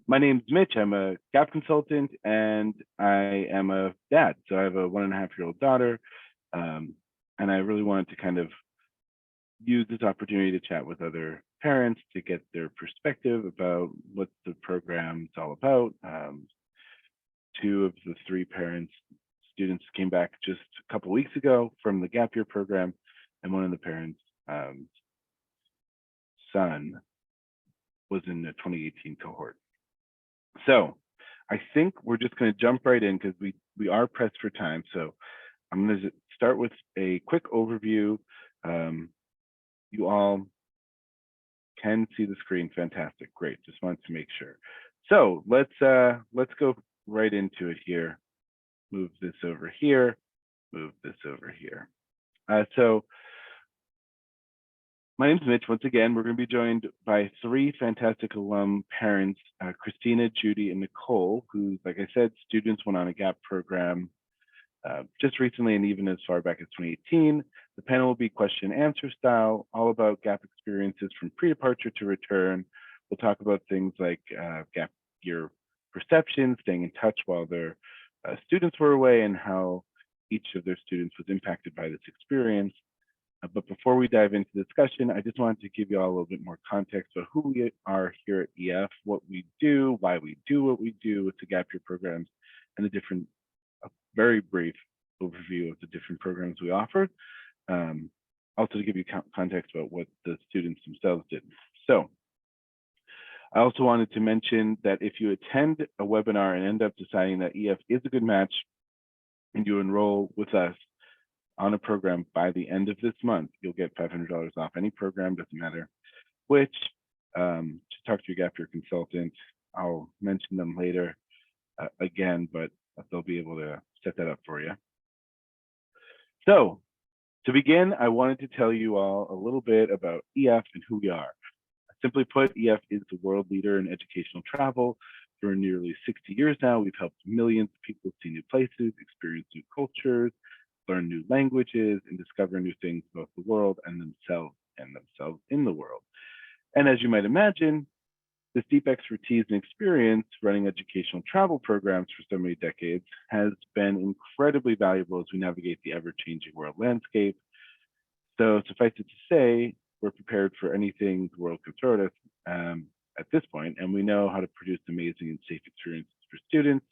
My name's Mitch. I'm a gap consultant and I am a dad. So I have a 1.5-year-old daughter. Um, and I really wanted to kind of use this opportunity to chat with other parents to get their perspective about what the program's all about. Two of the three parents, students came back just a couple weeks ago from the gap year program, and one of the parents' son was in the 2018 cohort. So I think we're just going to jump right in because we are pressed for time. So I'm going to start with a quick overview. You all can see the screen. Fantastic. Great. Just wanted to make sure. So let's go right into it here. Move this over here. Move this over here. So my name's Mitch. Once again, we're going to be joined by three fantastic alum parents, Christina, Judy, and Nicole, who, like I said, students went on a GAP program just recently and even as far back as 2018. The panel will be question and answer style, all about GAP experiences from pre-departure to return. We'll talk about things like GAP year perception, staying in touch while their students were away, and how each of their students was impacted by this experience. But before we dive into the discussion, I just wanted to give you all a little bit more context about who we are here at EF, what we do, why we do what we do with the gap year programs, and a very brief overview of the different programs we offer. Also to give you context about what the students themselves did. So I also wanted to mention that if you attend a webinar and end up deciding that EF is a good match and you enroll with us on a program by the end of this month, you'll get $500 off any program, doesn't matter which. To talk to your gap year consultant. I'll mention them later again, but they'll be able to set that up for you. So to begin, I wanted to tell you all a little bit about EF and who we are. Simply put, EF is the world leader in educational travel. For nearly 60 years now, we've helped millions of people see new places, experience new cultures, learn new languages, and discover new things about the world and themselves in the world. And as you might imagine, this deep expertise and experience running educational travel programs for so many decades has been incredibly valuable as we navigate the ever-changing world landscape. So suffice it to say, we're prepared for anything the world could throw at us at this point, and we know how to produce amazing and safe experiences for students.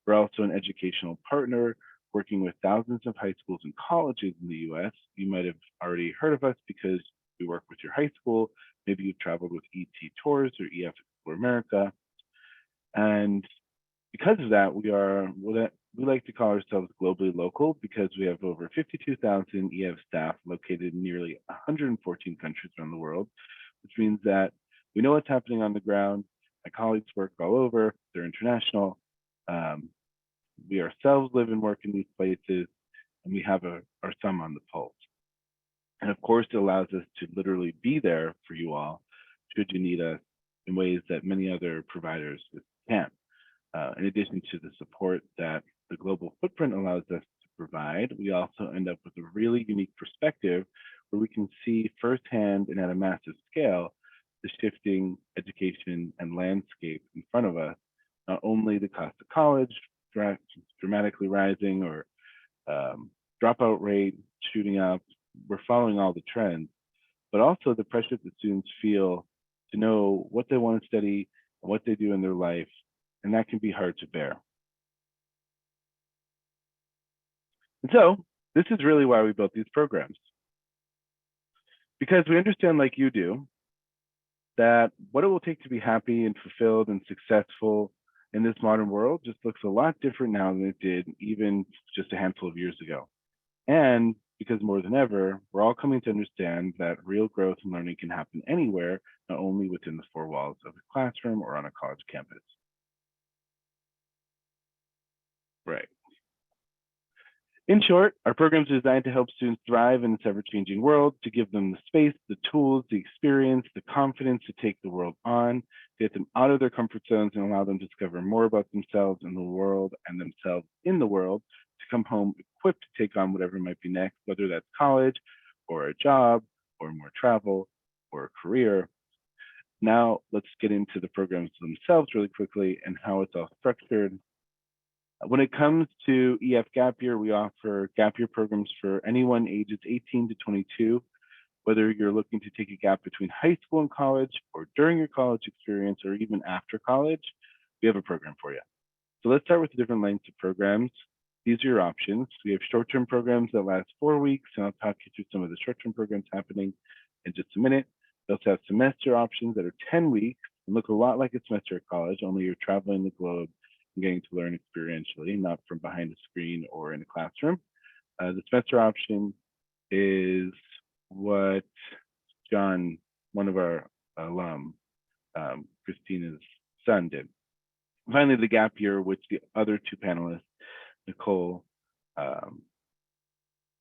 We're also an educational partner working with thousands of high schools and colleges in the US. You might have already heard of us because we work with your high school. Maybe you've traveled with ET Tours or EF Explore America. And because of that, we like to call ourselves globally local because we have over 52,000 EF staff located in nearly 114 countries around the world, which means that we know what's happening on the ground. My colleagues work all over, they're international. We ourselves live and work in these places, and we have our thumb on the pulse. And of course, it allows us to literally be there for you all should you need us in ways that many other providers can't. In addition to the support that the global footprint allows us to provide, we also end up with a really unique perspective where we can see firsthand and at a massive scale the shifting education and landscape in front of us, not only the cost of college dramatically rising or dropout rate shooting up, we're following all the trends, but also the pressure that students feel to know what they want to study and what they do in their life, and that can be hard to bear. And so this is really why we built these programs, because we understand, like you do, that what it will take to be happy and fulfilled and successful in this modern world just looks a lot different now than it did even just a handful of years ago. And because more than ever, we're all coming to understand that real growth and learning can happen anywhere, not only within the four walls of a classroom or on a college campus. Right. In short, our programs are designed to help students thrive in this ever-changing world, to give them the space, the tools, the experience, the confidence to take the world on, to get them out of their comfort zones and allow them to discover more about themselves and the world and themselves in the world, to come home equipped to take on whatever might be next, whether that's college or a job or more travel or a career. Now let's get into the programs themselves really quickly and how it's all structured. When it comes to EF Gap Year, we offer gap year programs for anyone ages 18 to 22, whether you're looking to take a gap between high school and college, or during your college experience, or even after college, we have a program for you. So let's start with the different lengths of programs. These are your options. We have short-term programs that last 4 weeks, and I'll talk you through some of the short-term programs happening in just a minute. We also have semester options that are 10 weeks and look a lot like a semester at college, only you're traveling the globe and getting to learn experientially, not from behind a screen or in a classroom. The semester option is what John, one of our Christina's son, did. Finally, the gap year, which the other two panelists, Nicole,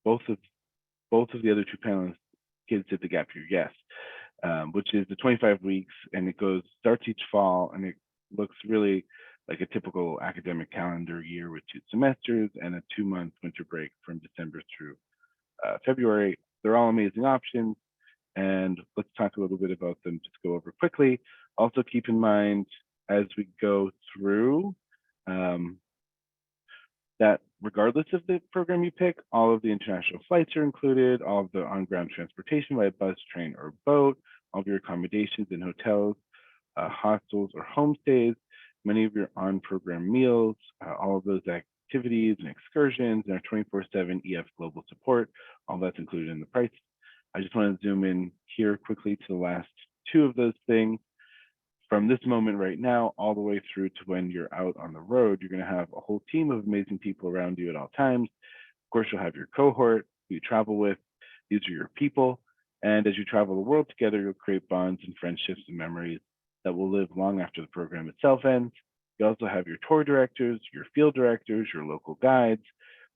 both of the other two panelists, kids did the gap year, yes, which is the 25 weeks, and it starts each fall, and it looks really like a typical academic calendar year with 2 semesters and a 2-month winter break from December through February. They're all amazing options, and let's talk a little bit about them, just go over quickly. Also keep in mind as we go through that regardless of the program you pick, all of the international flights are included, all of the on-ground transportation by bus, train, or boat, all of your accommodations in hotels, hostels, or homestays, many of your on-program meals, all of those activities and excursions, and our 24/7 EF global support, all that's included in the price. I just want to zoom in here quickly to the last two of those things. From this moment right now, all the way through to when you're out on the road, you're going to have a whole team of amazing people around you at all times. Of course, you'll have your cohort who you travel with. These are your people. And as you travel the world together, you'll create bonds and friendships and memories that will live long after the program itself ends. You also have your tour directors, your field directors, your local guides.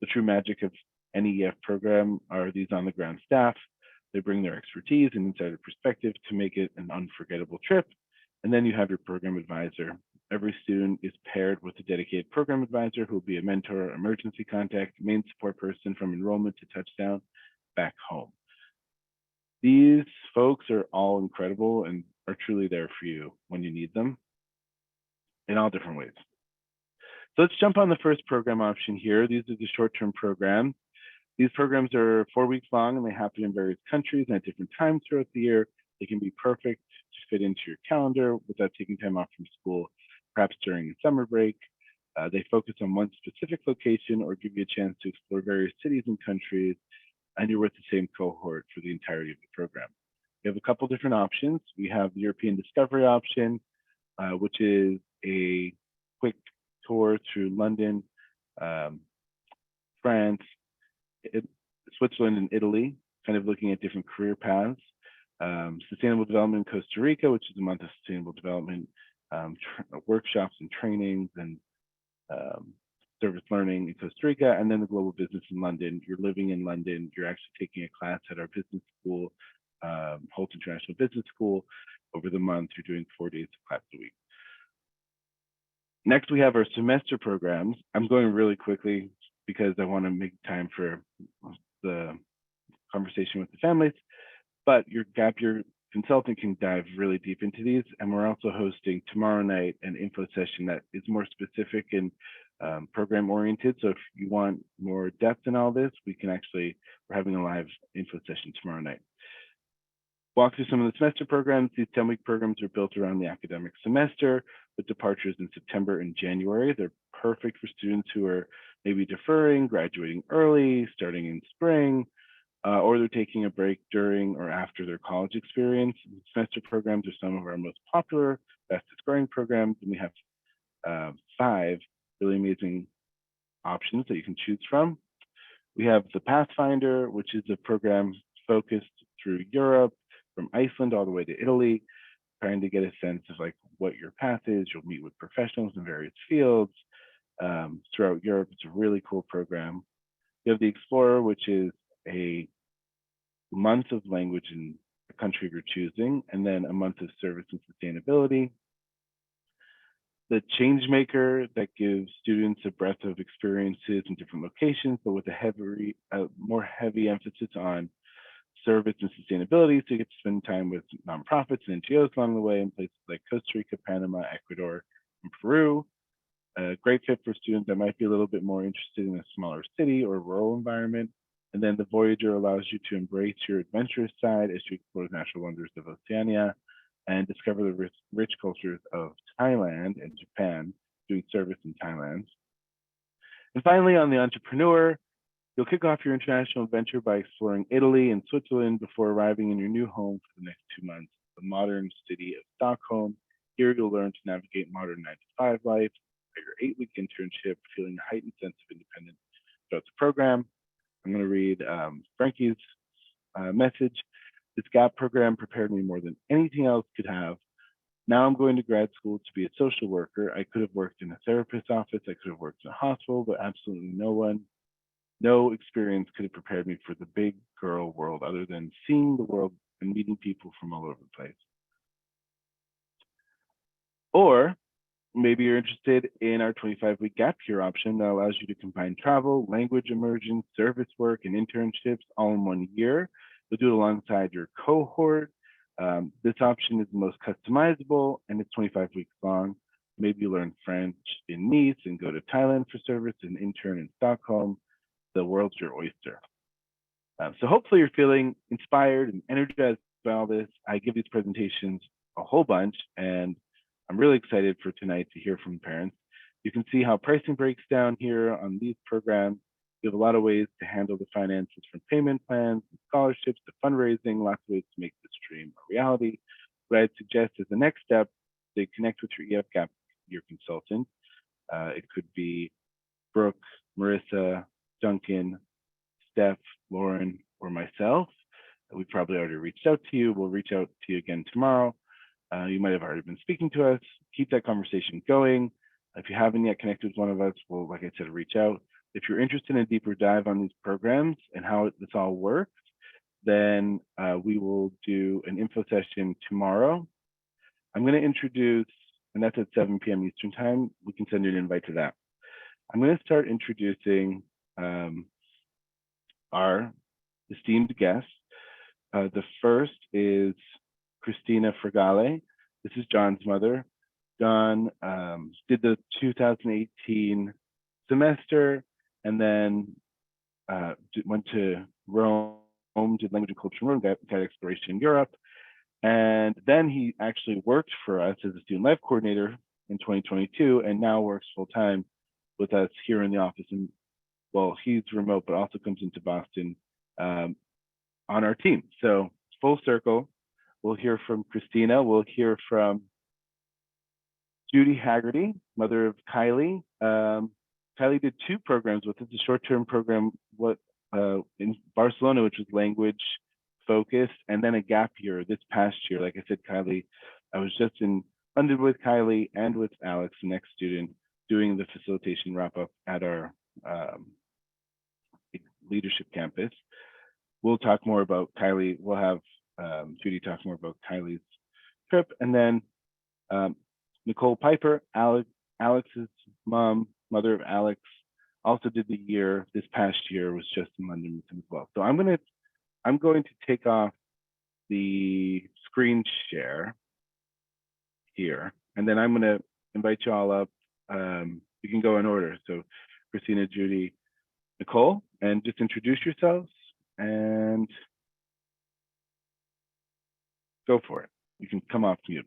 The true magic of any EF program are these on-the-ground staff. They bring their expertise and insider perspective to make it an unforgettable trip. And then you have your program advisor. Every student is paired with a dedicated program advisor who will be a mentor, emergency contact, main support person from enrollment to touchdown back home. These folks are all incredible and are truly there for you when you need them in all different ways. So let's jump on the first program option here. These are the short-term programs. These programs are 4 weeks long, and they happen in various countries and at different times throughout the year. They can be perfect to fit into your calendar without taking time off from school, perhaps during a summer break. They focus on one specific location or give you a chance to explore various cities and countries, and you're with the same cohort for the entirety of the program. We have a couple different options. We have the European Discovery option, which is a quick tour through London, France, Switzerland, and Italy, kind of looking at different career paths. Sustainable development in Costa Rica, which is a month of sustainable development workshops and trainings and service learning in Costa Rica, and then the global business in London. You're living in London. You're actually taking a class at our business school, Holt International Business School. Over the month, you're doing 4 days of class a week. Next, we have our semester programs. I'm going really quickly because I want to make time for the conversation with the families, but your gap year consultant can dive really deep into these. And we're also hosting tomorrow night an info session that is more specific and program oriented. So if you want more depth in all this, we're having a live info session tomorrow night. Walk through some of the semester programs. These 10-week programs are built around the academic semester with departures in September and January. They're perfect for students who are maybe deferring, graduating early, starting in spring, or they're taking a break during or after their college experience. Semester programs are some of our most popular, fastest growing programs, and we have 5 really amazing options that you can choose from. We have the Pathfinder, which is a program focused through Europe, from Iceland all the way to Italy, trying to get a sense of like what your path is. You'll meet with professionals in various fields throughout Europe. It's a really cool program. You have the Explorer, which is a month of language in the country of your choosing, and then a month of service and sustainability. The Changemaker, that gives students a breadth of experiences in different locations, but with a more heavy emphasis on service and sustainability, so you get to spend time with nonprofits and NGOs along the way in places like Costa Rica, Panama, Ecuador, and Peru. A great fit for students that might be a little bit more interested in a smaller city or rural environment. And then the Voyager allows you to embrace your adventurous side as you explore the natural wonders of Oceania and discover the rich cultures of Thailand and Japan, doing service in Thailand. And finally, on the entrepreneur, you'll kick off your international adventure by exploring Italy and Switzerland before arriving in your new home for the next 2 months, the modern city of Stockholm. Here you'll learn to navigate modern 9-to-5 life, your 8-week internship, feeling a heightened sense of independence throughout the program. I'm going to read Frankie's message. This GAP program prepared me more than anything else could have. Now I'm going to grad school to be a social worker. I could have worked in a therapist's office. I could have worked in a hospital, but absolutely no experience could have prepared me for the big girl world other than seeing the world and meeting people from all over the place. Or maybe you're interested in our 25-week gap year option that allows you to combine travel, language immersion, service work, and internships all in 1 year. You'll do it alongside your cohort. This option is the most customizable, and it's 25 weeks long. Maybe you learn French in Nice and go to Thailand for service and intern in Stockholm. The world's your oyster. So hopefully you're feeling inspired and energized by all this. I give these presentations a whole bunch, and I'm really excited for tonight to hear from parents. You can see how pricing breaks down here on these programs. You have a lot of ways to handle the finances, from payment plans, and scholarships to fundraising, lots of ways to make this dream a reality. What I'd suggest as the next step, they connect with your EF Gap Year consultant. It could be Brooke, Marissa, Duncan, Steph, Lauren, or myself. We probably already reached out to you. We'll reach out to you again tomorrow. You might have already been speaking to us. Keep that conversation going. If you haven't yet connected with one of us, well, like I said, reach out. If you're interested in a deeper dive on these programs and how this all works, then we will do an info session tomorrow. I'm going to introduce, and that's at 7 p.m. Eastern time. We can send you an invite to that. I'm going to start introducing our esteemed guests. The first is Christina Fregale. This is John's mother. John did the 2018 semester and then went to Rome, did language and culture in Rome, got exploration in Europe. And then he actually worked for us as a student life coordinator in 2022 and now works full time with us here in the office. And well, he's remote, but also comes into Boston on our team. So full circle. We'll hear from Christina. We'll hear from Judy Haggerty, mother of Kylie. Kylie did 2 programs with us, a short-term program in Barcelona, which was language focused, and then a gap year this past year. Like I said, Kylie, I was just in London with Kylie and with Alex, the next student, doing the facilitation wrap-up at our leadership campus. We'll talk more about Kylie. We'll have Judy talk more about Kylie's trip, and then Nicole Piper, Alex's mom, mother of Alex, also did the year this past year, was just in London with him as well. So I'm going to take off the screen share here, and then I'm going to invite you all up. You can go in order. So Christina, Judy, Nicole, and just introduce yourselves and go for it. You can come off mute.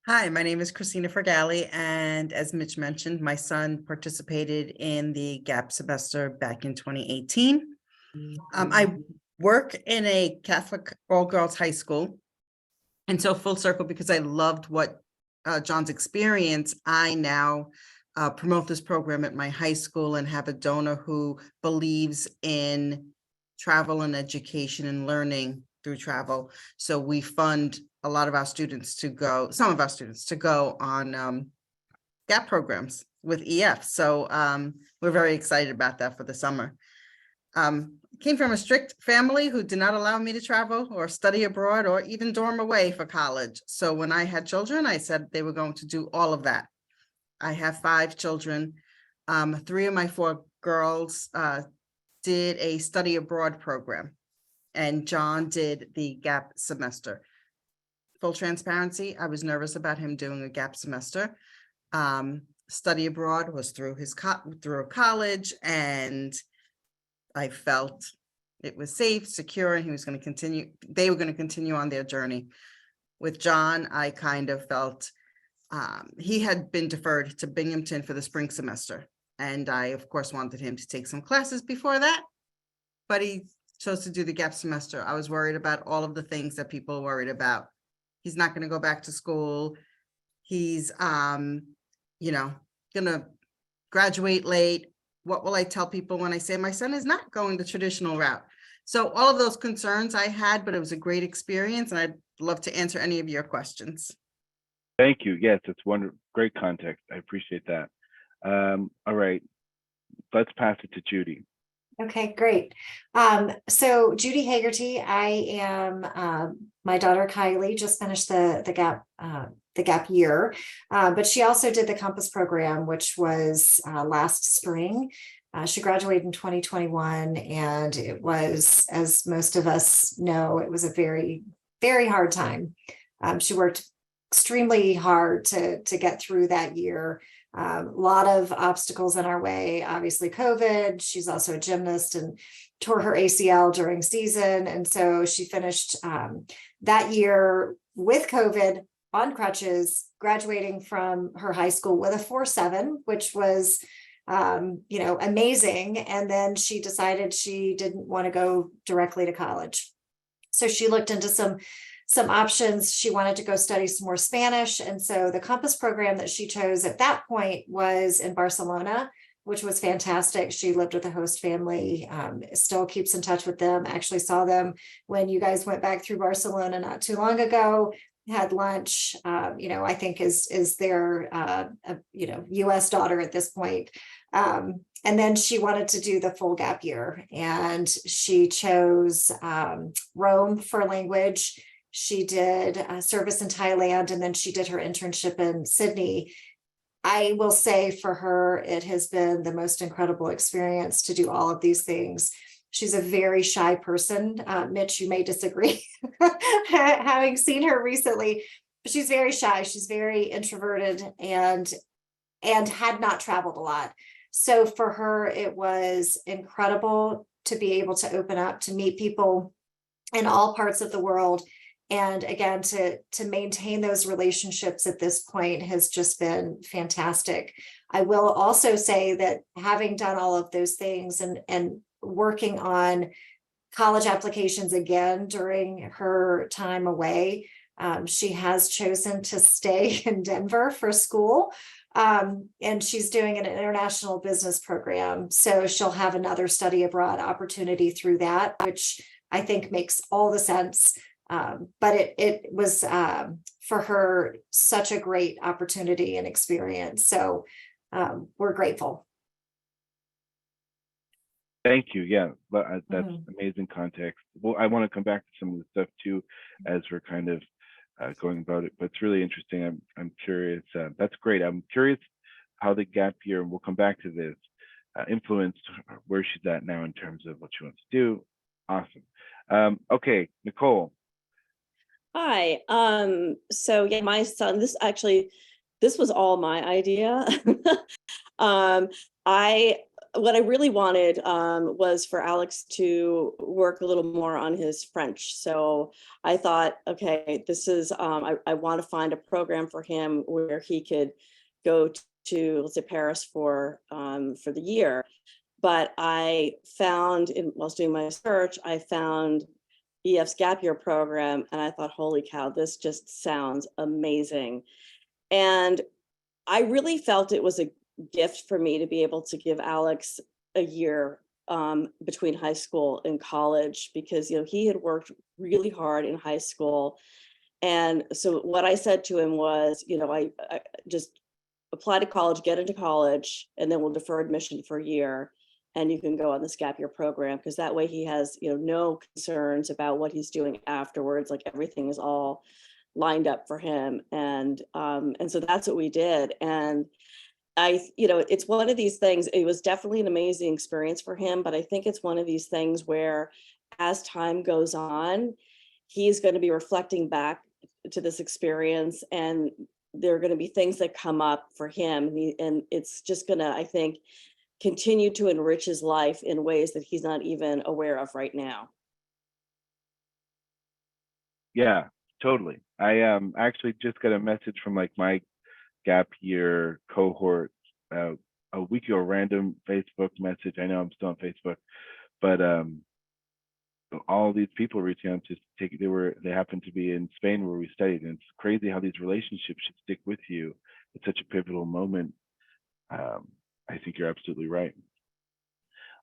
Hi, my name is Christina Fregale, and as Mitch mentioned, my son participated in the GAP semester back in 2018. I work in a Catholic all-girls high school, and so full circle, because I loved what John's experience, I now promote this program at my high school and have a donor who believes in travel and education and learning through travel. So we fund a lot of our students to go, some of our students to go on GAP programs with EF. So we're very excited about that for the summer. Came from a strict family who did not allow me to travel or study abroad or even dorm away for college. So when I had children, I said they were going to do all of that. I have 5 children. 3 of my 4 girls did a study abroad program. and John did the gap semester. Full transparency, I was nervous about him doing a gap semester. Study abroad was through through college, and I felt it was safe, secure, and he was going to continue. They were going to continue on their journey. With John, I kind of felt he had been deferred to Binghamton for the spring semester. And I, of course, wanted him to take some classes before that, but he chose to do the gap semester. I was worried about all of the things that people are worried about. He's not going to go back to school. He's, you know, going to graduate late. What will I tell people when I say my son is not going the traditional route? So all of those concerns I had, but it was a great experience, and I'd love to answer any of your questions. Thank you. Yes, it's great context. I appreciate that. All right, let's pass it to Judy. Okay, great. So Judy Hagerty, I am, my daughter Kylie just finished the gap year, but she also did the Compass program, which was last spring. She graduated in 2021, and it was, as most of us know, it was a very, very hard time. She worked extremely hard to get through that year. A lot of obstacles in our way, obviously COVID. She's also a gymnast and tore her ACL during season. And so she finished that year with COVID on crutches, graduating from her high school with a 4.7, which was, amazing. And then she decided she didn't want to go directly to college. So she looked into some options. She wanted to go study some more Spanish. And so the Compass program that she chose at that point was in Barcelona, which was fantastic. She lived with a host family, still keeps in touch with them. Actually saw them when you guys went back through Barcelona not too long ago, had lunch, I think is their, US daughter at this point. And then she wanted to do the full gap year, and she chose Rome for language. She did service in Thailand, and then she did her internship in Sydney. I will say for her, it has been the most incredible experience to do all of these things. She's a very shy person. Mitch, you may disagree, having seen her recently, but she's very shy. She's very introverted and had not traveled a lot. So for her, it was incredible to be able to open up, to meet people in all parts of the world. And again, to maintain those relationships at this point has just been fantastic. I will also say that having done all of those things and working on college applications again during her time away, she has chosen to stay in Denver for school. And she's doing an international business program. So she'll have another study abroad opportunity through that, which I think makes all the sense. But it was for her such a great opportunity and experience. So we're grateful. Thank you. Yeah, that's amazing context. Well, I want to come back to some of the stuff too, as we're kind of going about it, but it's really interesting. I'm curious. That's great. I'm curious how the gap year, and we'll come back to this, influenced where she's at now in terms of what she wants to do. Awesome. Okay, Nicole. Hi. So yeah, my son, this was all my idea. What I really wanted was for Alex to work a little more on his French. So I thought, okay, this is, I want to find a program for him where he could go to, let's say, Paris for the year. But I found, whilst doing my search, I found EF's gap year program, and I thought, holy cow, this just sounds amazing. And I really felt it was a gift for me to be able to give Alex a year between high school and college, because he had worked really hard in high school. And so what I said to him was, I just apply to college, get into college, and then we'll defer admission for a year, and you can go on this gap year program, because that way he has no concerns about what he's doing afterwards. Like, everything is all lined up for him. And so that's what we did. And it's one of these things. It was definitely an amazing experience for him, but I think it's one of these things where as time goes on, he's going to be reflecting back to this experience, and there are going to be things that come up for him, and it's just going to, I think, continue to enrich his life in ways that he's not even aware of right now. Yeah, totally. I actually just got a message from like my gap year cohort a week ago, a random Facebook message. I know I'm still on Facebook, but all these people reaching out to take, they happened to be in Spain where we studied, and it's crazy how these relationships should stick with you at such a pivotal moment. I think you're absolutely right.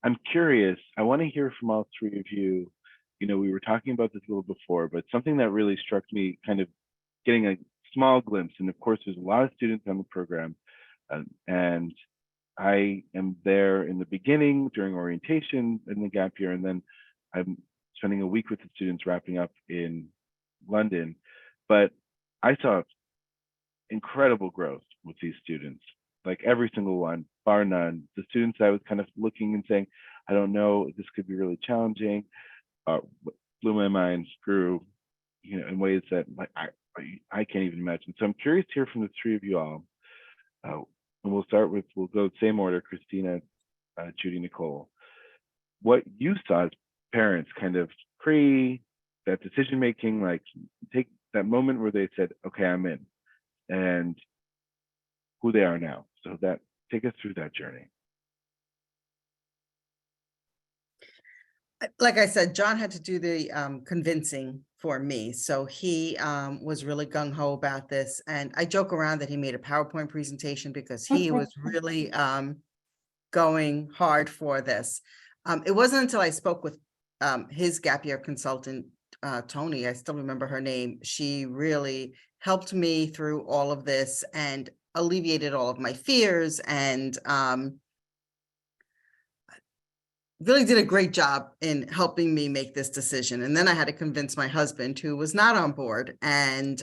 I'm curious, I want to hear from all three of you. You know, we were talking about this a little before, but something that really struck me, kind of getting a small glimpse, and of course there's a lot of students on the program, and I am there in the beginning during orientation in the gap year, and then I'm spending a week with the students wrapping up in London. But I saw incredible growth with these students, like every single one, bar none. The students I was kind of looking and saying, I don't know, this could be really challenging, blew my mind, grew, you know, in ways that like I can't even imagine. So I'm curious to hear from the three of you all. And we'll go same order, Christina, Judy, Nicole. What you saw as parents, kind of pre that decision making, like take that moment where they said, okay, I'm in, and who they are now. So that, take us through that journey. Like I said, John had to do the convincing for me. So he was really gung-ho about this. And I joke around that he made a PowerPoint presentation because he was really going hard for this. It wasn't until I spoke with his gap year consultant, Tony, I still remember her name. She really helped me through all of this and alleviated all of my fears, and really did a great job in helping me make this decision. And then I had to convince my husband, who was not on board, and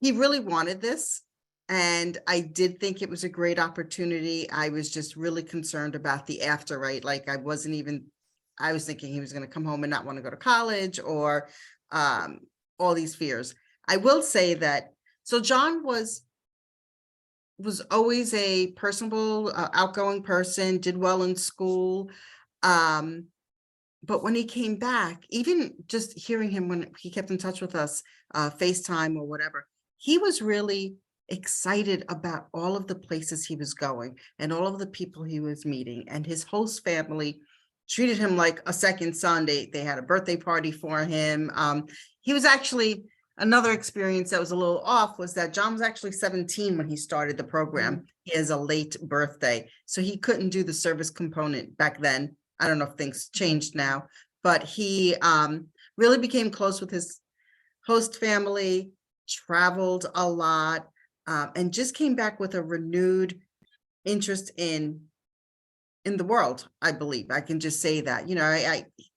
he really wanted this. And I did think it was a great opportunity. I was just really concerned about the after, right? Like I was thinking he was going to come home and not want to go to college, or all these fears. I will say that, so John was always a personable, outgoing person, did well in school. But when he came back, even just hearing him when he kept in touch with us, FaceTime or whatever, he was really excited about all of the places he was going and all of the people he was meeting, and his host family treated him like a second son. They had a birthday party for him. He was actually, another experience that was a little off was that John was actually 17 when he started the program. He has a late birthday, so he couldn't do the service component back then. I don't know if things changed now, but he really became close with his host family, traveled a lot, and just came back with a renewed interest in the world. I believe I can just say that, you know,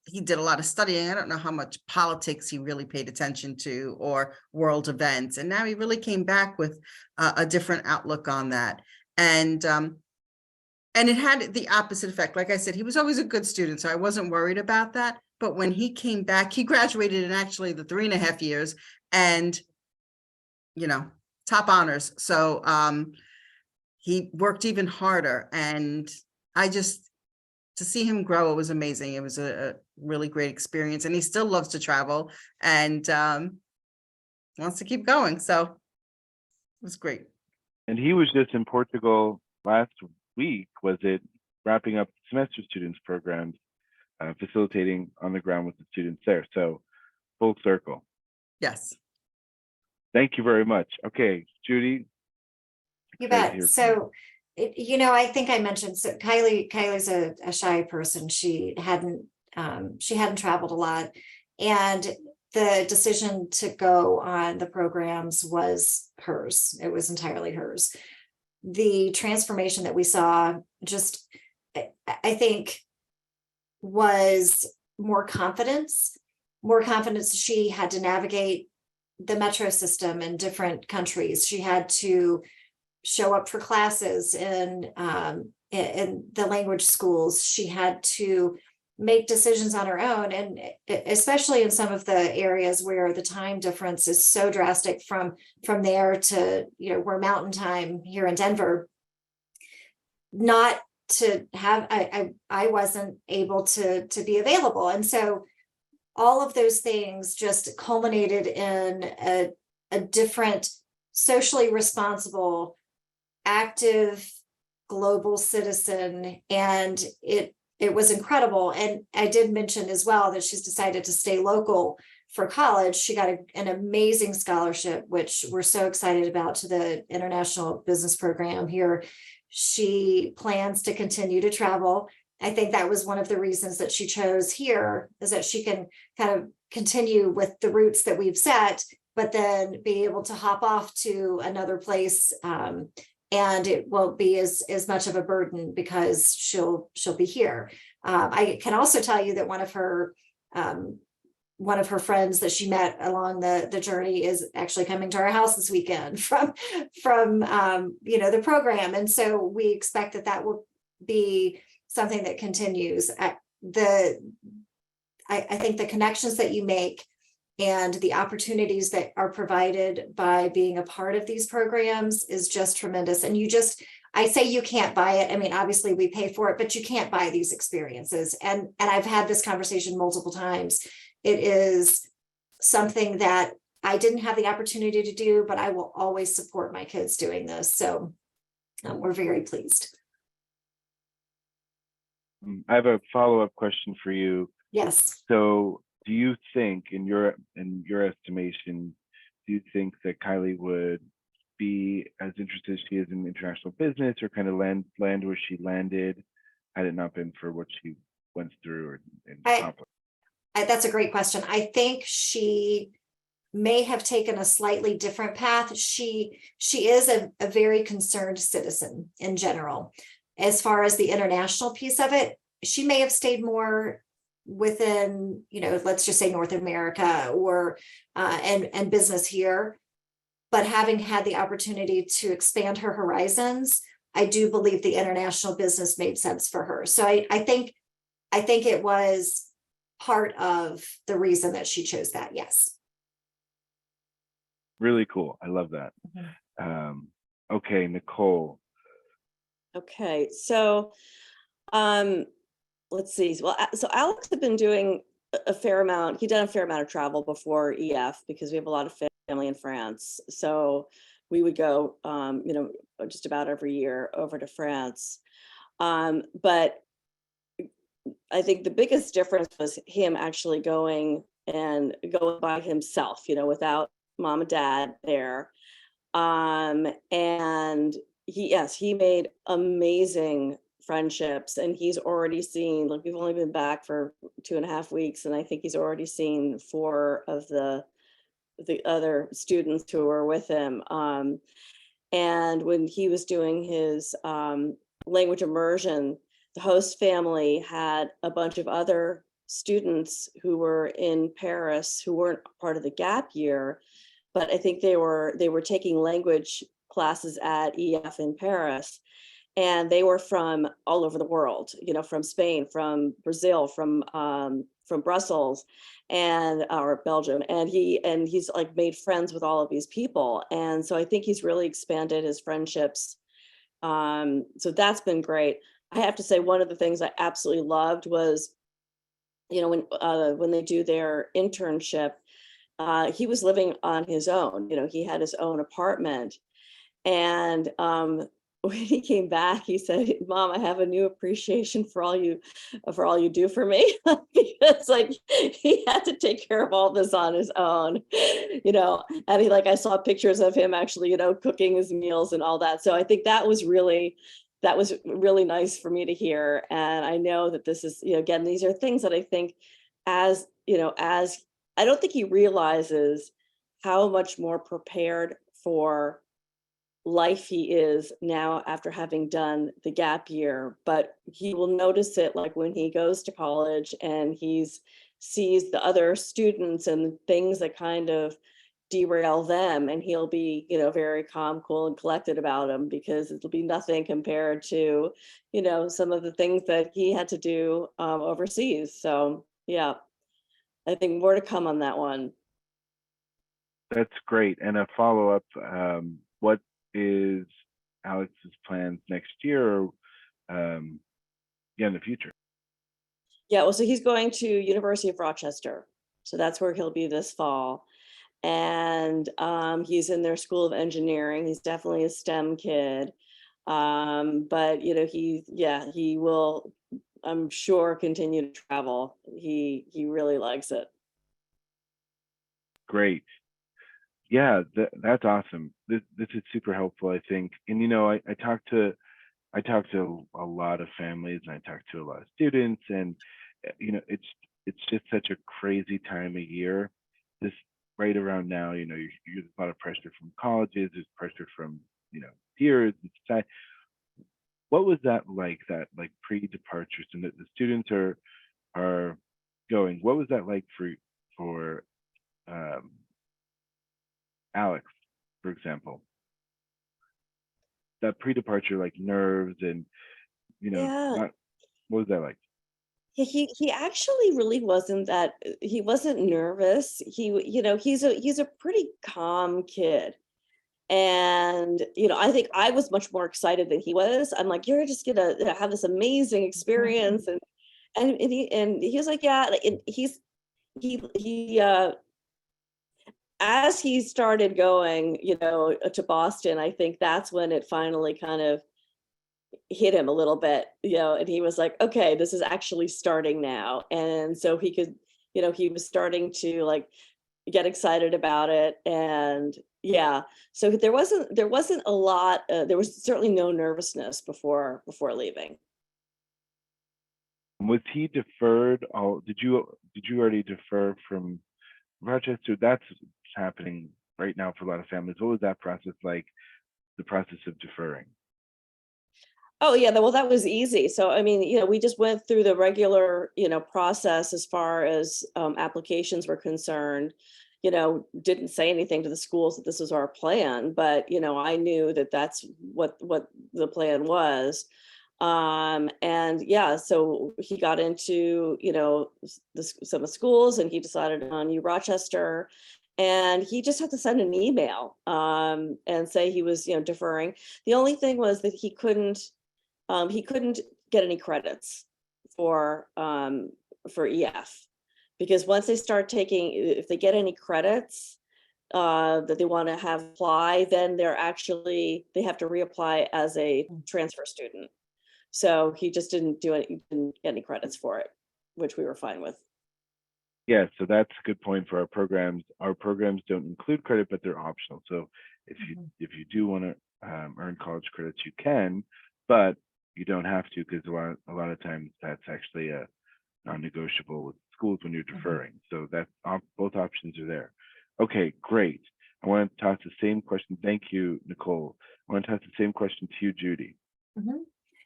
he did a lot of studying. I don't know how much politics he really paid attention to, or world events. And now he really came back with a different outlook on that. And it had the opposite effect. Like I said, he was always a good student, so I wasn't worried about that. But when he came back, he graduated in actually the 3.5 years, and, you know, top honors. So he worked even harder, and to see him grow, it was amazing. It was a really great experience, and he still loves to travel and wants to keep going. So it was great. And he was just in Portugal last week, was it, wrapping up semester students programs, facilitating on the ground with the students there. So full circle. Yes. Thank you very much. Okay, Judy. You bet. So, you know, I think I mentioned, so Kylie's a shy person. She hadn't traveled a lot, and the decision to go on the programs was hers. It was entirely hers. The transformation that we saw, just, I think, was more confidence. She had to navigate the metro system in different countries. She had to show up for classes in the language schools. She had to make decisions on her own. And especially in some of the areas where the time difference is so drastic from there to, we're mountain time here in Denver, not to have, I wasn't able to be available. And so all of those things just culminated in a different, socially responsible, active global citizen. And it was incredible. And I did mention as well that she's decided to stay local for college. She got an amazing scholarship, which we're so excited about, to the International Business Program here. She plans to continue to travel. I think that was one of the reasons that she chose here, is that she can kind of continue with the routes that we've set, but then be able to hop off to another place. And it won't be as much of a burden because she'll be here. I can also tell you that one of her friends that she met along the journey is actually coming to our house this weekend from the program. And so we expect that will be something that continues. I think the connections that you make and the opportunities that are provided by being a part of these programs is just tremendous. And I say you can't buy it. I mean, obviously we pay for it, but you can't buy these experiences. And I've had this conversation multiple times. It is something that I didn't have the opportunity to do, but I will always support my kids doing this. So we're very pleased. I have a follow-up question for you. Yes. So do you think, in your estimation, do you think that Kylie would be as interested as she is in international business, or kind of land where she landed, had it not been for what she went through and accomplished? That's a great question. I think she may have taken a slightly different path. She is a very concerned citizen in general. As far as the international piece of it, she may have stayed more within, let's just say North America or and business here. But having had the opportunity to expand her horizons, I do believe the international business made sense for her. So I think it was part of the reason that she chose that. Yes. Really cool. I love that. Mm-hmm. Okay, Nicole. Okay, so let's see. Well, so Alex had been doing a fair amount. He'd done a fair amount of travel before EF because we have a lot of family in France. So we would go, just about every year over to France. But I think the biggest difference was him actually going by himself, without mom and dad there. And he made amazing friendships, and he's already seen, like, we've only been back for 2.5 weeks, and I think he's already seen 4 of the other students who were with him. And when he was doing his language immersion, the host family had a bunch of other students who were in Paris who weren't part of the gap year, but I think they were taking language classes at EF in Paris. And they were from all over the world, from Spain, from Brazil, from Brussels, or Belgium. And he's like made friends with all of these people. And so I think he's really expanded his friendships. So that's been great. I have to say, one of the things I absolutely loved was, when they do their internship, he was living on his own. He had his own apartment. And when he came back, he said, "Mom, I have a new appreciation for all you do for me," because like he had to take care of all this on his own, and I saw pictures of him actually, cooking his meals and all that. So I think that was really nice for me to hear. And I know that this is, again, these are things that I think as I don't think he realizes how much more prepared for life he is now after having done the gap year, but he will notice it like when he goes to college and sees the other students and things that kind of derail them, and he'll be, very calm, cool, and collected about them, because it'll be nothing compared to, some of the things that he had to do overseas. So yeah, I think more to come on that one. That's great. And a follow-up, what is Alex's plans next year, or in the future? Yeah, well, so he's going to University of Rochester. So that's where he'll be this fall. And he's in their School of Engineering. He's definitely a STEM kid. But he will, I'm sure, continue to travel. He really likes it. Great. Yeah, that's awesome. This is super helpful, I think. And I talk to a lot of families, and I talk to a lot of students, and it's just such a crazy time of year. This right around now, you get a lot of pressure from colleges, there's pressure from peers and society. What was that like pre-departure? So that the students are going. What was that like for Alex, for example? That pre-departure, like nerves and Yeah. what was that like? He actually really he wasn't nervous. He's a pretty calm kid. And, I think I was much more excited than he was. I'm like, you're just gonna have this amazing experience. And he was like, yeah, and he as he started going, to Boston, I think that's when it finally kind of hit him a little bit, and he was like, okay, this is actually starting now. And so he could, he was starting to like get excited about it. And yeah, so there wasn't a lot, there was certainly no nervousness before leaving. Was he deferred? Did you already defer from Rochester? That's happening right now for a lot of families. What was that process like, the process of deferring? Oh yeah, well, that was easy. So I mean, we just went through the regular, process as far as applications were concerned. Didn't say anything to the schools that this was our plan, but I knew that that's what the plan was. And yeah, so he got into some schools, and he decided on U Rochester, and he just had to send an email and say he was deferring. The only thing was that he couldn't get any credits for EF, because once they start taking, if they get any credits that they want to have apply, then they have to reapply as a transfer student. So he just didn't get any credits for it, which we were fine with. Yeah, so that's a good point for our programs. Our programs don't include credit, but they're optional. So if you do want to earn college credits, you can, but you don't have to, because a lot of times that's actually a non-negotiable with schools when you're deferring. So that's both options are there. Okay, great. I want to toss the same question. Thank you, Nicole. I want to toss the same question to you, Judy.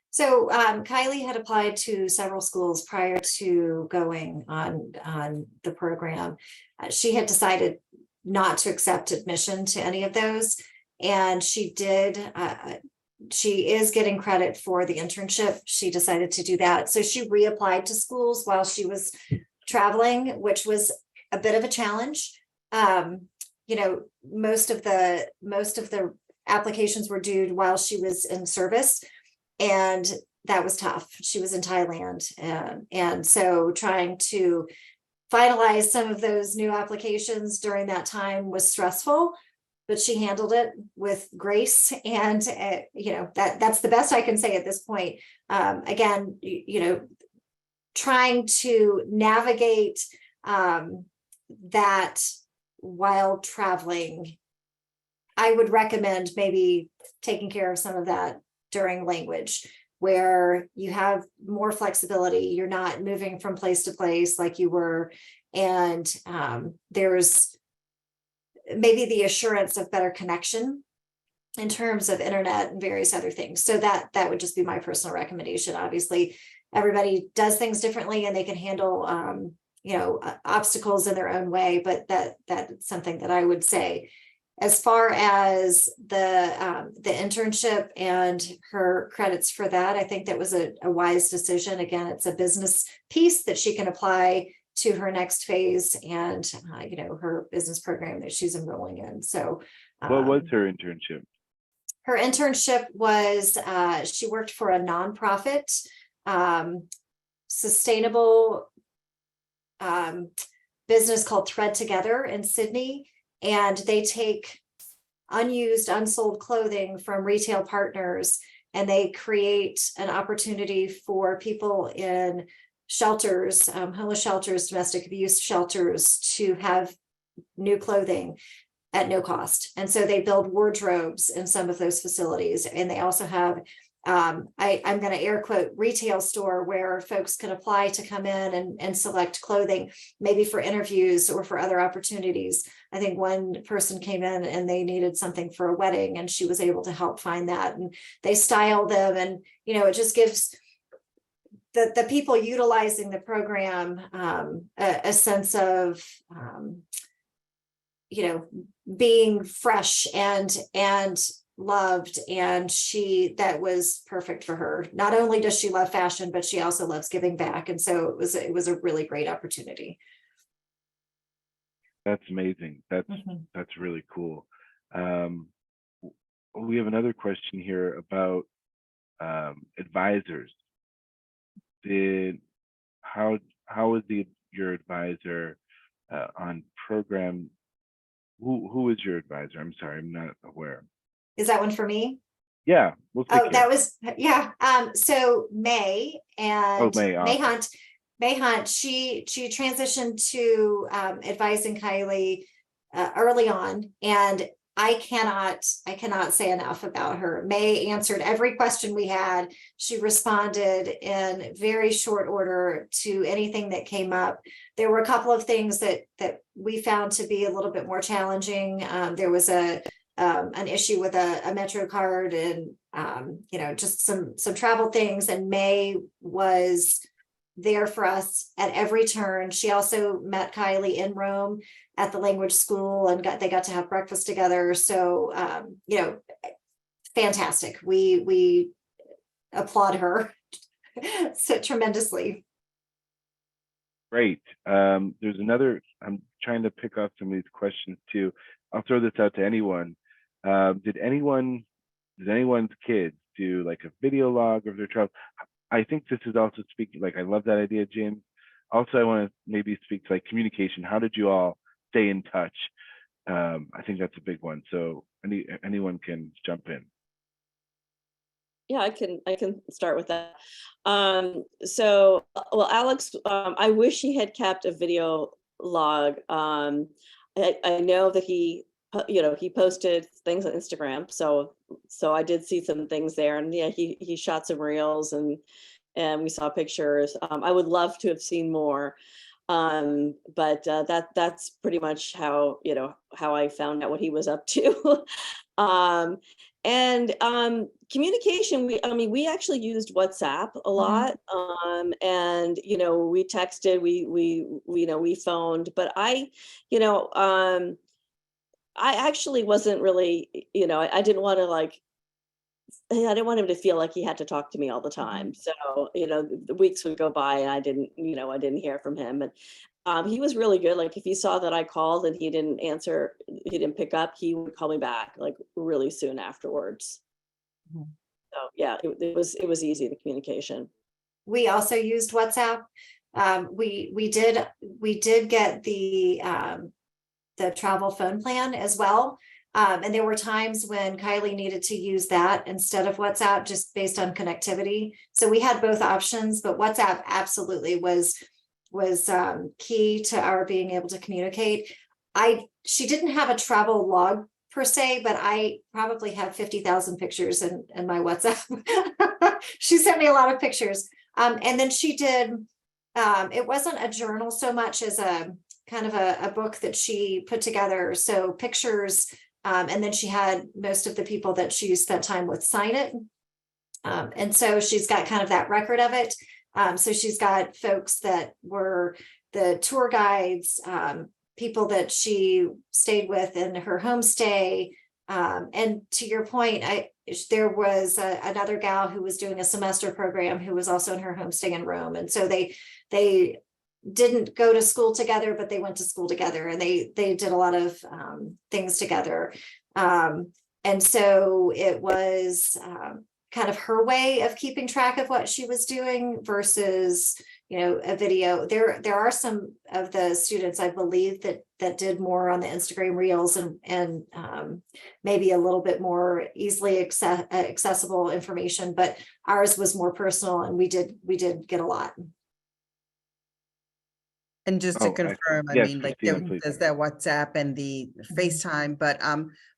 So Kylie had applied to several schools prior to going on the program. She had decided not to accept admission to any of those, and she did. She is getting credit for the internship. She decided to do that, so she reapplied to schools while she was traveling, which was a bit of a challenge. Most of the applications were due while she was in service, and that was tough. She was in Thailand, and so trying to finalize some of those new applications during that time was stressful, but she handled it with grace. And that's the best I can say at this point. Again, trying to navigate that while traveling, I would recommend maybe taking care of some of that during language, where you have more flexibility. You're not moving from place to place like you were. And there's maybe the assurance of better connection in terms of internet and various other things. So that would just be my personal recommendation. Obviously, everybody does things differently, and they can handle obstacles in their own way, but that's something that I would say. As far as the internship and her credits for that, I think that was a wise decision. Again, it's a business piece that she can apply to her next phase and, her business program that she's enrolling in. So what was her internship? Her internship was, she worked for a nonprofit, sustainable business called Thread Together in Sydney. And they take unused, unsold clothing from retail partners, and they create an opportunity for people in shelters, homeless shelters, domestic abuse shelters, to have new clothing at no cost. And so they build wardrobes in some of those facilities. And they also have, I'm going to air quote, retail store where folks can apply to come in and select clothing, maybe for interviews or for other opportunities. I think one person came in and they needed something for a wedding, and she was able to help find that. And they style them. And, it just gives the people utilizing the program a sense of, being fresh and loved. And that was perfect for her. Not only does she love fashion, but she also loves giving back. And so it was a really great opportunity. That's amazing. That's really cool. We have another question here about advisors. How was your advisor on program? Who is your advisor? I'm sorry, I'm not aware. Is that one for me? Yeah. That was, yeah. So May and May Hunt, she transitioned to advising Kylie early on, and I cannot say enough about her. May answered every question we had. She responded in very short order to anything that came up. There were a couple of things that we found to be a little bit more challenging. There was an issue with a Metro card, and just some travel things. And May was there for us at every turn. She also met Kylie in Rome at the language school, and they got to have breakfast together. So, fantastic. We applaud her so tremendously. Great. There's another, I'm trying to pick up some of these questions too. I'll throw this out to anyone. Did anyone's kids do like a video log of their travel? I think this is also speaking, I love that idea, James. Also, I want to maybe speak to communication. How did you all stay in touch? I think that's a big one. So anyone can jump in. Yeah, I can start with that. Alex, I wish he had kept a video log. I know that he posted things on Instagram. So I did see some things there, and yeah, he shot some reels and we saw pictures. I would love to have seen more. But that's pretty much how I found out what he was up to. Communication, we actually used WhatsApp a lot. And we texted, we phoned, but I actually wasn't really, I didn't want to I didn't want him to feel like he had to talk to me all the time. So, the weeks would go by and I didn't hear from him. And he was really good. If he saw that I called and he didn't answer, he didn't pick up, he would call me back really soon afterwards. So yeah, it was easy, the communication. We also used WhatsApp. We did get the travel phone plan as well. And there were times when Kylie needed to use that instead of WhatsApp, just based on connectivity. So we had both options, but WhatsApp absolutely was key to our being able to communicate. She didn't have a travel log per se, but I probably have 50,000 pictures in my WhatsApp. She sent me a lot of pictures. And then she did, it wasn't a journal so much as a kind of a book that she put together. So pictures, and then she had most of the people that she spent time with sign it. And so she's got kind of that record of it. So she's got folks that were the tour guides, people that she stayed with in her homestay. And to your point, there was another gal who was doing a semester program who was also in her homestay in Rome. And so they didn't go to school together, but they went to school together, and they did a lot of things together. And so it was kind of her way of keeping track of what she was doing versus, a video. There are some of the students, I believe, that did more on the Instagram Reels and maybe a little bit more easily accessible information, but ours was more personal, and we did get a lot. And just to Oh, excellent. confirm, I Yes, mean, like Christina, please. there's that WhatsApp and the FaceTime, but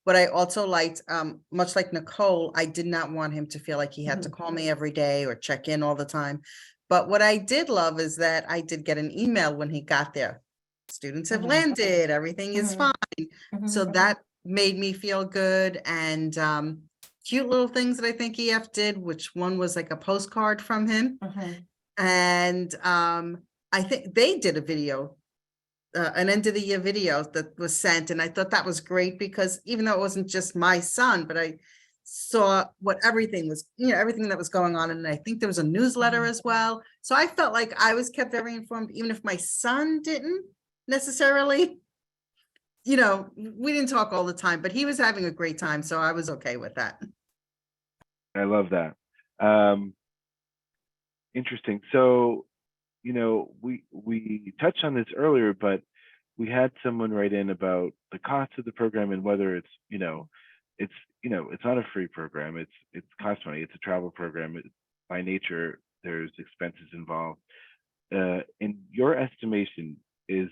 what I also liked, much like Nicole, I did not want him to feel like he had to call me every day or check in all the time. But what I did love is that I did get an email when he got there. Students have landed, everything is fine. So that made me feel good, and cute little things that I think EF did, which one was like a postcard from him. And I think they did a video, an end of the year video that was sent. And I thought that was great because even though it wasn't just my son, but I saw what everything was, everything that was going on. And I think there was a newsletter as well. So I felt like I was kept very informed, even if my son didn't necessarily, we didn't talk all the time, but he was having a great time. So I was okay with that. I love that. Interesting. So, we touched on this earlier, but we had someone write in about the cost of the program and whether it's, it's not a free program. It's cost money. It's a travel program. By nature, there's expenses involved. In your estimation, is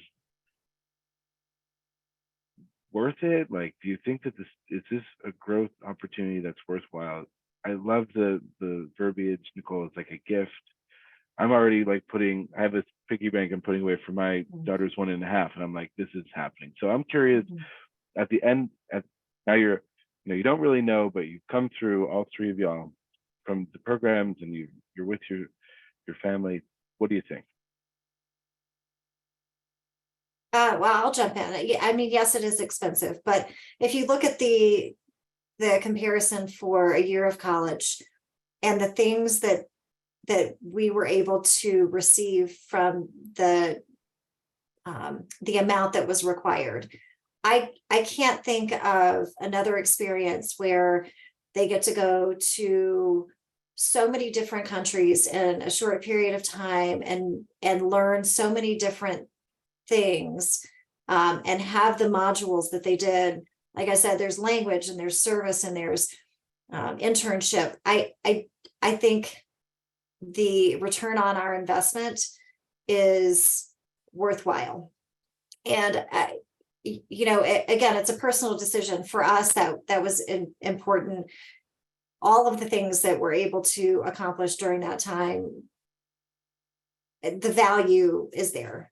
worth it? Like, do you think that is this a growth opportunity that's worthwhile? I love the verbiage, Nicole. It's like a gift. I'm already like I have a piggy bank I'm putting away for my daughter's 1.5, and I'm like, this is happening. So I'm curious, at the end, now you don't really know, but you've come through, all three of y'all, from the programs, and you're with your family. What do you think? Well, I'll jump in. Yeah, I mean, yes, it is expensive, but if you look at the comparison for a year of college and the things that we were able to receive from the amount that was required, I can't think of another experience where they get to go to so many different countries in a short period of time and learn so many different things, and have the modules that they did. Like I said, there's language and there's service and there's internship. I think the return on our investment is worthwhile. And again, it's a personal decision for us that was important. All of the things that we're able to accomplish during that time, the value is there.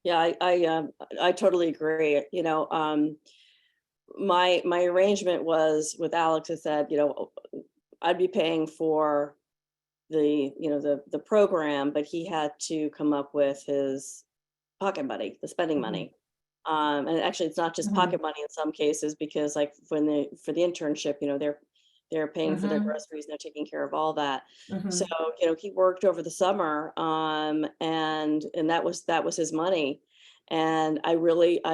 Yeah, I totally agree. My arrangement was with Alex. I said, I'd be paying for the program, but he had to come up with his pocket money, the spending money. And actually, it's not just pocket money in some cases, because like for the internship, they're paying for their groceries, they're taking care of all that. So he worked over the summer, and that was his money. And I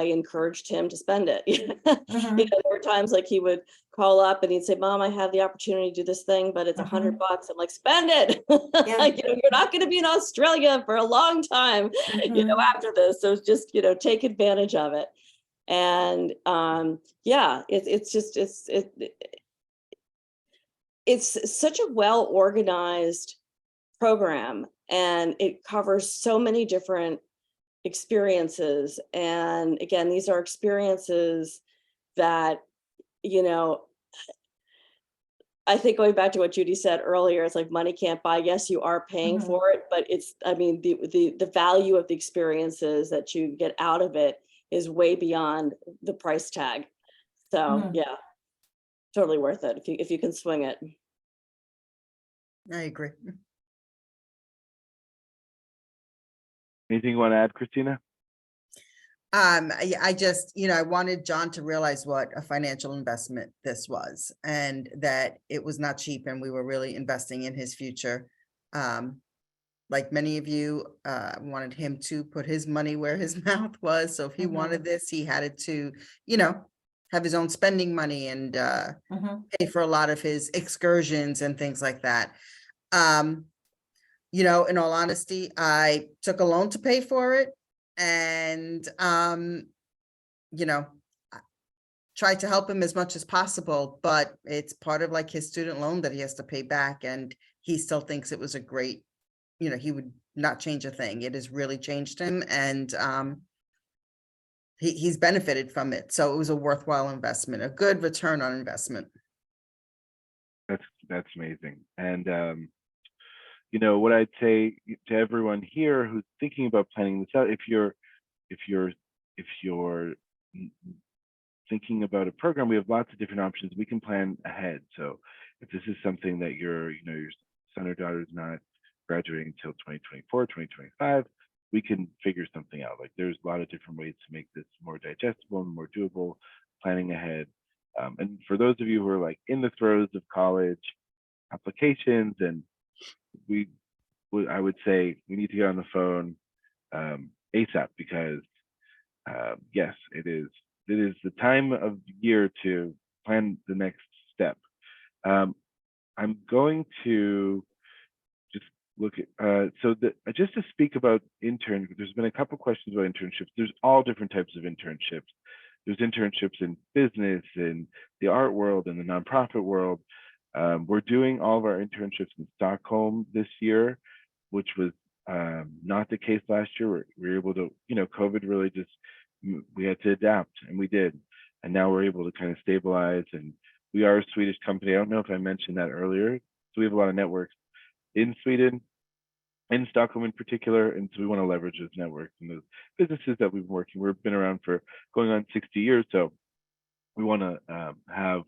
encouraged him to spend it. There were times like he would call up and he'd say, "Mom, I have the opportunity to do this thing, but it's $100." I'm like, "Spend it." You're not going to be in Australia for a long time, after this. So just, take advantage of it. And it's such a well-organized program, and it covers so many different experiences. And again, these are experiences that, I think going back to what Judy said earlier, it's like money can't buy. Yes, you are paying for it, but the value of the experiences that you get out of it is way beyond the price tag. So yeah, totally worth it if you can swing it. I agree. Anything you want to add, Christina? I just, I wanted John to realize what a financial investment this was, and that it was not cheap, and we were really investing in his future. Like many of you, wanted him to put his money where his mouth was. So if he wanted this, he had it to, have his own spending money and pay for a lot of his excursions and things like that. In all honesty, I took a loan to pay for it, and tried to help him as much as possible, but it's part of like his student loan that he has to pay back, and he still thinks it was a great, he would not change a thing. It has really changed him, and he's benefited from it. So it was a worthwhile investment, a good return on investment. That's amazing. And what I'd say to everyone here who's thinking about planning this out, if you're thinking about a program, we have lots of different options. We can plan ahead. So if this is something that your son or daughter is not graduating until 2024, 2025, we can figure something out. Like, there's a lot of different ways to make this more digestible and more doable, planning ahead. And for those of you who are like in the throes of college applications, and I would say we need to get on the phone ASAP, because yes, it is the time of year to plan the next step. I'm going to just look at just to speak about internships. There's been a couple questions about internships. There's all different types of internships. There's internships in business, in the art world, in the nonprofit world. We're doing all of our internships in Stockholm this year, which was not the case last year. We were able to, COVID really just, we had to adapt, and we did. And now we're able to kind of stabilize, and we are a Swedish company. I don't know if I mentioned that earlier. So we have a lot of networks in Sweden, in Stockholm in particular. And so we want to leverage those networks and those businesses that we've been working. We've been around for going on 60 years. So we want to have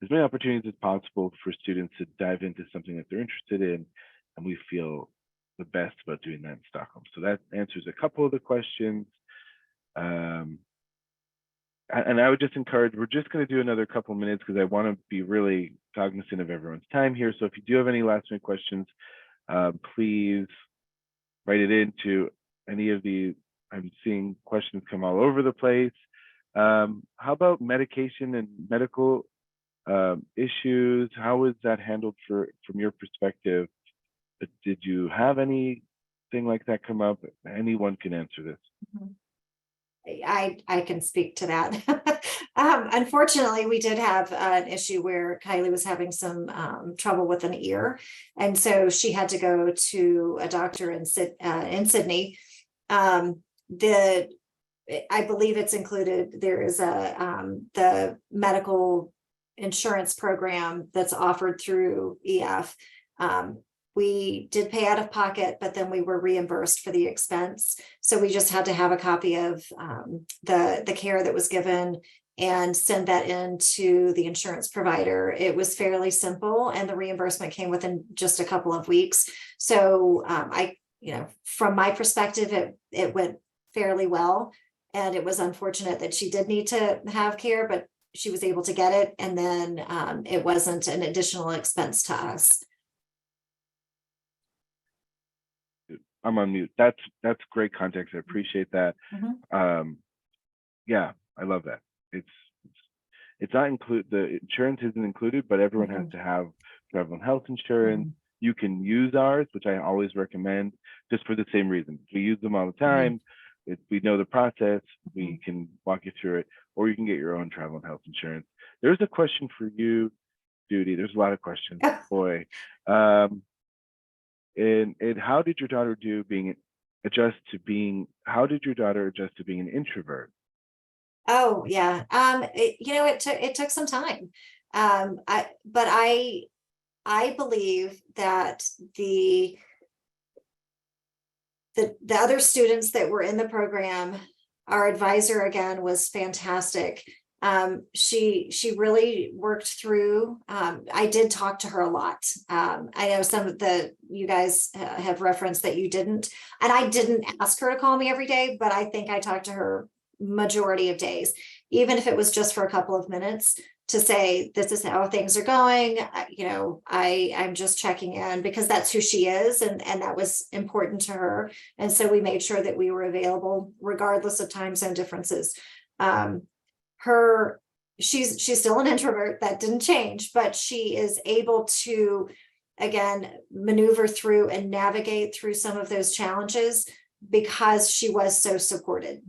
as many opportunities as possible for students to dive into something that they're interested in. And we feel the best about doing that in Stockholm. So that answers a couple of the questions. And I would just encourage, we're just going to do another couple minutes because I want to be really cognizant of everyone's time here. So if you do have any last minute questions, please write it into any of the, I'm seeing questions come all over the place. How about medication and medical issues? How was that handled from your perspective? Did you have anything like that come up? Anyone can answer this. I can speak to that. Unfortunately, we did have an issue where Kylie was having some trouble with an ear, and so she had to go to a doctor in Sydney. I believe it's included. There is the medical insurance program that's offered through EF. We did pay out of pocket, but then we were reimbursed for the expense. So we just had to have a copy of the care that was given and send that in to the insurance provider. It was fairly simple, and the reimbursement came within just a couple of weeks. So from my perspective, it went fairly well. And it was unfortunate that she did need to have care, but she was able to get it. And then it wasn't an additional expense to us. I'm on mute. That's great context. I appreciate that. Yeah, I love that. It's not included. The insurance isn't included, but everyone has to have travel and health insurance. You can use ours, which I always recommend, just for the same reason. We use them all the time. We know the process. We can walk you through it, or you can get your own travel and health insurance. There's a question for you, Judy. There's a lot of questions. Boy. And how did your daughter adjust to being an introvert? Oh yeah. It took some time. I believe that the other students that were in the program, our advisor again was fantastic. She really worked through. I did talk to her a lot. I know some of you guys have referenced that you didn't, and I didn't ask her to call me every day, but I think I talked to her majority of days, even if it was just for a couple of minutes, to say, this is how things are going. I'm just checking in, because that's who she is. And that was important to her. And so we made sure that we were available regardless of time zone differences. She's still an introvert. That didn't change, but she is able to, again, maneuver through and navigate through some of those challenges because she was so supported.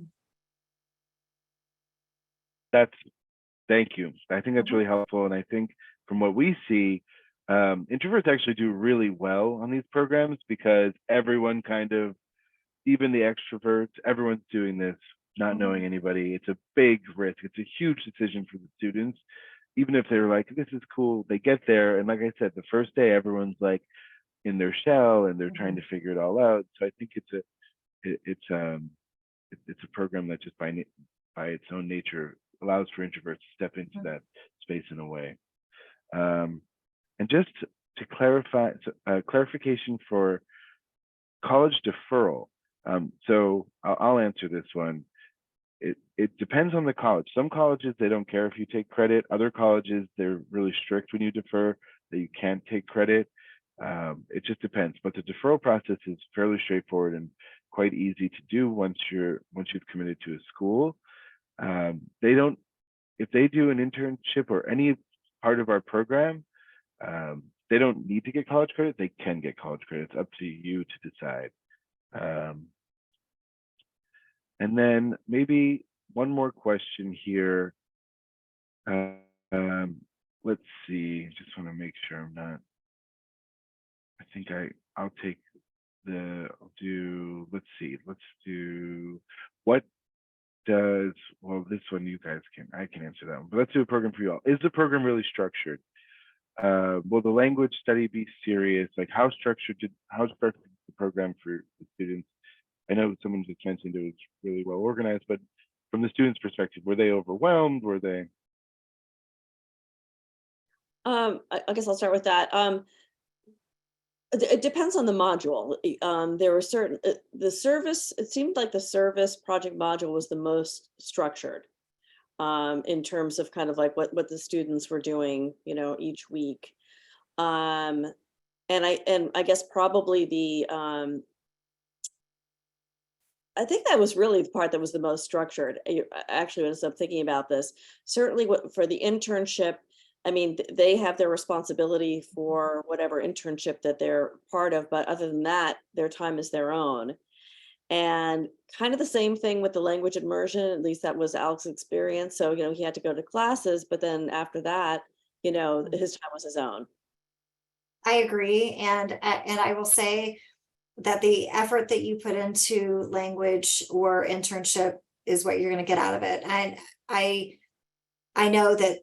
Thank you. I think that's really helpful. And I think from what we see, introverts actually do really well on these programs, because everyone kind of, even the extroverts, everyone's doing this, not knowing anybody. It's a big risk. It's a huge decision for the students. Even if they're like, this is cool, they get there. And like I said, the first day, everyone's like in their shell and they're trying to figure it all out. So I think it's a program that just by its own nature allows for introverts to step into that space in a way. And just to clarify, clarification for college deferral. So I'll answer this one. It depends on the college. Some colleges, they don't care if you take credit. Other colleges, they're really strict when you defer, that you can't take credit. It just depends. But the deferral process is fairly straightforward and quite easy to do once you've committed to a school. If they do an internship or any part of our program, they don't need to get college credit. They can get college credit. It's up to you to decide. And then maybe one more question here. Let's see. Just want to make sure I'm not. I think I'll take let's see. Let's do what does, well, this one I can answer that one, but let's do a program for you all. Is the program really structured? Will the language study be serious? Like how structured is the program for the students? I know someone just mentioned it was really well organized, but from the students' perspective, were they overwhelmed? Were they? I guess I'll start with that. It depends on the module. There were certain, it seemed like the service project module was the most structured in terms of kind of like what the students were doing, each week. And I guess probably I think that was really the part that was the most structured. Actually, as I'm thinking about this, certainly for the internship, I mean, they have their responsibility for whatever internship that they're part of, but other than that, their time is their own. And kind of the same thing with the language immersion, at least that was Alex's experience. So, he had to go to classes, but then after that, his time was his own. I agree. And I will say that the effort that you put into language or internship is what you're going to get out of it. And I know that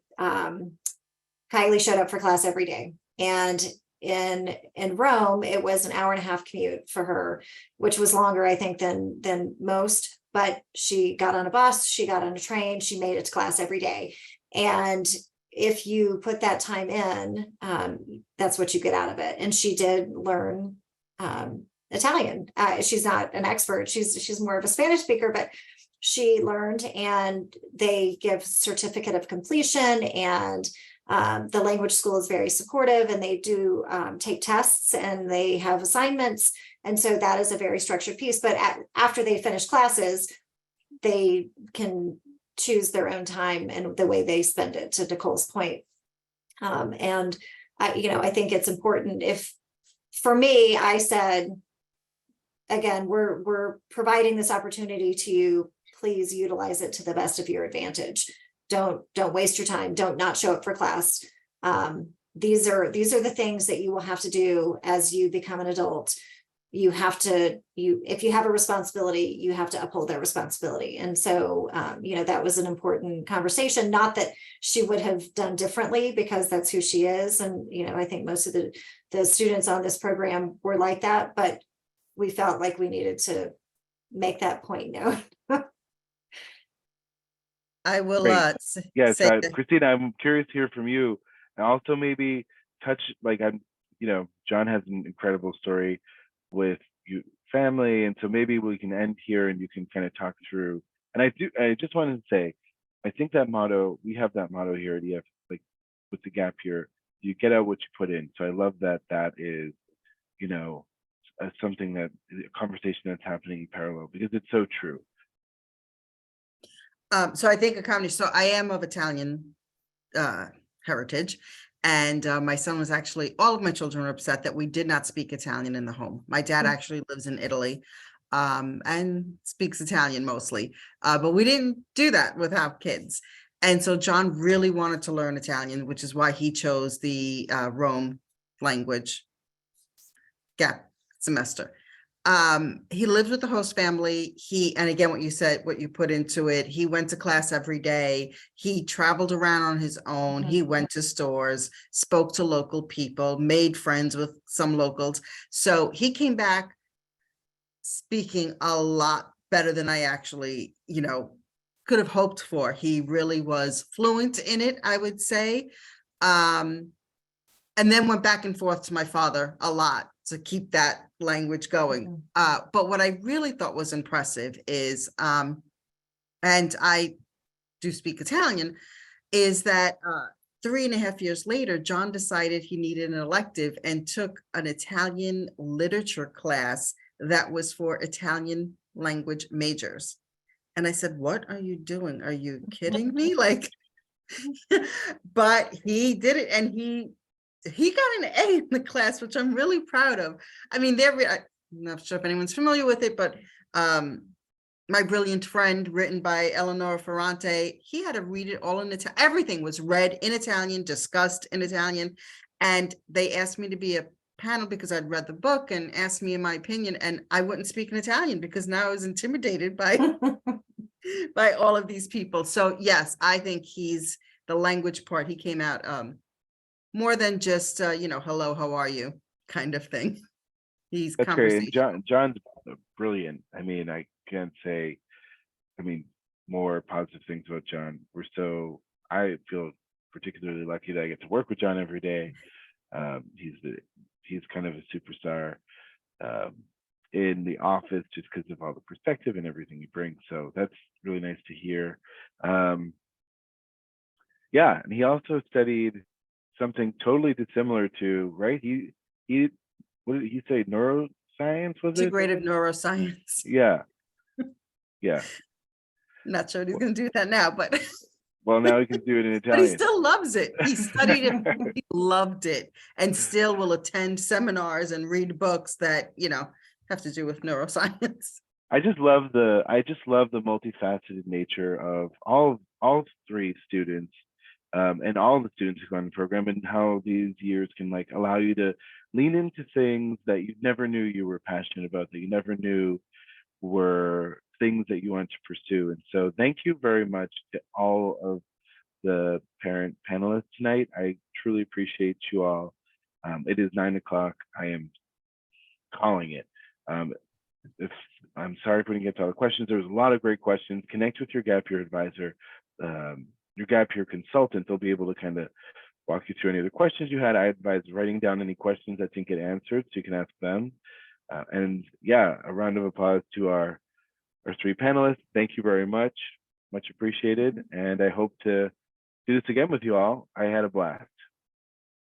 Kylie showed up for class every day, and in Rome, it was an 1.5-hour commute for her, which was longer, I think, than most, but she got on a bus, she got on a train, she made it to class every day. And if you put that time in, that's what you get out of it. And she did learn Italian. She's not an expert, she's more of a Spanish speaker, but she learned, and they give certificate of completion, and the language school is very supportive, and they do take tests, and they have assignments. And so that is a very structured piece. But after they finish classes, they can choose their own time and the way they spend it, to Nicole's point. And I think it's important. For me, I said, again, we're providing this opportunity to you. Please utilize it to the best of your advantage. Don't waste your time. Don't not show up for class. These are the things that you will have to do as you become an adult. You have to, if you have a responsibility, you have to uphold that responsibility. And so, that was an important conversation. Not that she would have done differently, because that's who she is. And, I think most of the students on this program were like that, but we felt like we needed to make that point known. I will Great. Yes, say that. Christina, I'm curious to hear from you, and also maybe touch like John has an incredible story with you family, and so maybe we can end here, and you can kind of talk through. And I just wanted to say, I think that motto, we have that motto here at EF, like with the gap year, you get out what you put in. So I love that that is, something that a conversation that's happening in parallel because it's so true. So I think a combination. So I am of Italian heritage, and my son was actually, all of my children were upset that we did not speak Italian in the home. My dad actually lives in Italy and speaks Italian mostly, but we didn't do that with our kids. And so John really wanted to learn Italian, which is why he chose the Rome language gap semester. He lived with the host family. And again, what you said, what you put into it, he went to class every day. He traveled around on his own. He went to stores, spoke to local people, made friends with some locals. So he came back speaking a lot better than I actually, could have hoped for. He really was fluent in it, I would say. And then went back and forth to my father a lot to keep that language going. But what I really thought was impressive is, and I do speak Italian, is that 3.5 years later, John decided he needed an elective and took an Italian literature class that was for Italian language majors. And I said, what are you doing? Are you kidding me? Like, but he did it, and he got an A in the class, which I'm really proud of. I mean, I'm not sure if anyone's familiar with it, but My Brilliant Friend, written by Eleanor Ferrante, he had to read it all in Italian. Everything was read in Italian, discussed in Italian. And they asked me to be a panel because I'd read the book and asked me in my opinion, and I wouldn't speak in Italian because now I was intimidated by by all of these people. So yes, I think he's the language part. He came out more than just hello, how are you kind of thing. He's That's great. And conversational. John's brilliant. I mean, I can't say, more positive things about John. I feel particularly lucky that I get to work with John every day. He's kind of a superstar in the office just because of all the perspective and everything he brings. So that's really nice to hear. Yeah, and he also studied something totally dissimilar to, right? He what did he say? Neuroscience, was it? Integrative neuroscience. Yeah. Yeah. Not sure what he's going to do with that now, but Well, now he can do it in but he Italian. still loves it. He studied it, he loved it, and still will attend seminars and read books that have to do with neuroscience. I just love the multifaceted nature of all three students, and all the students who go on the program, and how these years can allow you to lean into things that you never knew you were passionate about, that you never knew were things that you want to pursue. And so thank you very much to all of the parent panelists tonight. I truly appreciate you all. It is 9 o'clock. I am calling it. If I'm sorry for didn't get to all the questions. There was a lot of great questions. Connect with your gap year advisor, your gap year consultant. They'll be able to kind of walk you through any of the questions you had. I advise writing down any questions that didn't get answered so you can ask them. And yeah, a round of applause to our three panelists. Thank you very much. Much appreciated. And I hope to do this again with you all. I had a blast.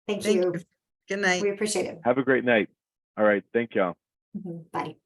Thank Thank you. you. Good night. We appreciate it. Have a great night. All right. Thank y'all. Bye.